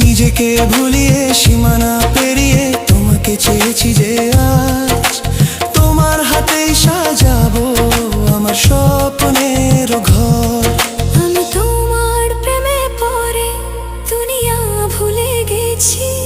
নিজেকে ভুলিয়ে সীমানা পেরিয়ে তোমাকে চেয়েছি যে আজ তোমার হাতেই সাজাবো আমার স্বপ্নের ঘর। আমি তোমার প্রেমে পড়ে দুনিয়া ভুলে গেছি।